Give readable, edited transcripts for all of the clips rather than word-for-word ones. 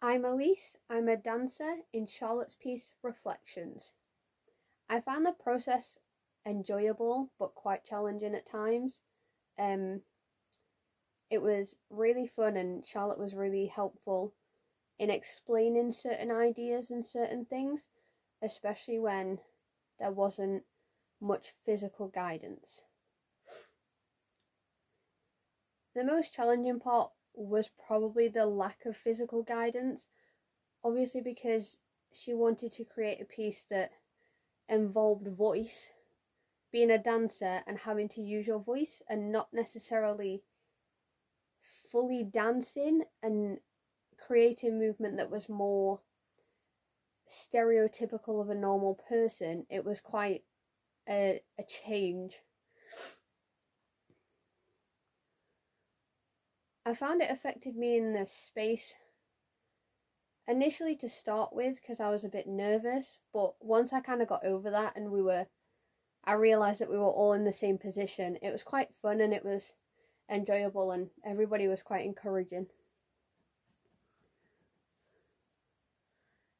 I'm Elise. I'm a dancer in Charlotte's piece Reflections. I found the process enjoyable but quite challenging at times. Um, it was really fun, and Charlotte was really helpful in explaining certain ideas and certain things, especially when there wasn't much physical guidance. The most challenging part was probably the lack of physical guidance, obviously, because she wanted to create a piece that involved voice, being a dancer and having to use your voice and not necessarily fully dancing and creating movement that was more stereotypical of a normal person. It was quite a change. I found it affected me in the space initially to start with because I was a bit nervous, but once I kind of got over that and I realised that we were all in the same position, it was quite fun and it was enjoyable and everybody was quite encouraging.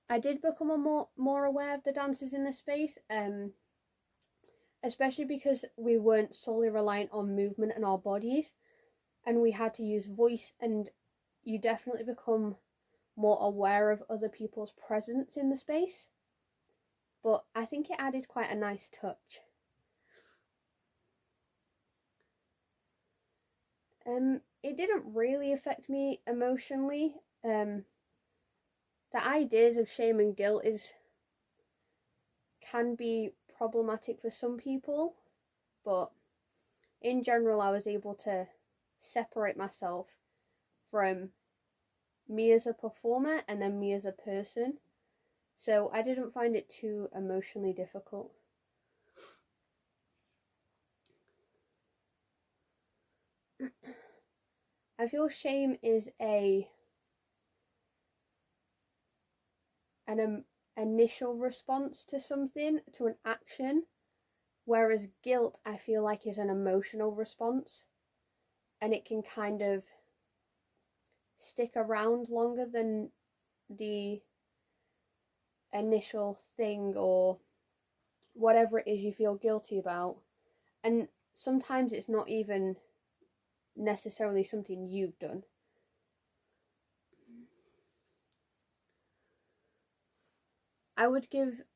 I did become more aware of the dancers in the space, especially because we weren't solely reliant on movement and our bodies, and we had to use voice, and you definitely become more aware of other people's presence in the space. But I think it added quite a nice touch. It didn't really affect me emotionally. The ideas of shame and guilt can be problematic for some people, but in general I was able to separate myself from me as a performer and then me as a person, so I didn't find it too emotionally difficult. I feel shame is an initial response to something, to an action, whereas guilt I feel like is an emotional response, and it can kind of stick around longer than the initial thing or whatever it is you feel guilty about. And sometimes it's not even necessarily something you've done.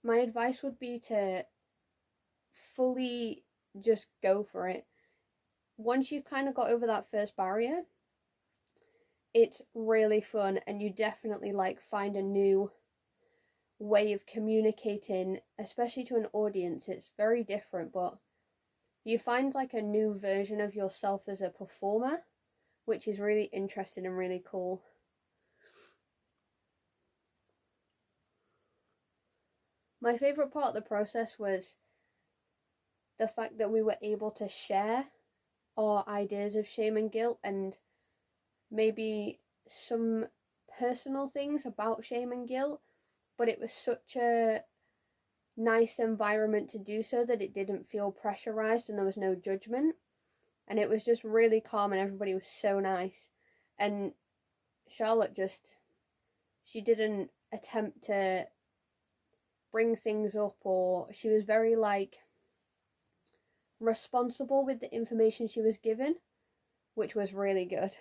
My advice would be to fully just go for it. Once you've kind of got over that first barrier, it's really fun, and you definitely find a new way of communicating, especially to an audience. It's very different, but you find a new version of yourself as a performer, which is really interesting and really cool. My favourite part of the process was the fact that we were able to share our ideas of shame and guilt, and maybe some personal things about shame and guilt, but it was such a nice environment to do so that it didn't feel pressurized and there was no judgment, and it was just really calm and everybody was so nice. And Charlotte she didn't attempt to bring things up, or she was very responsible with the information she was given, which was really good.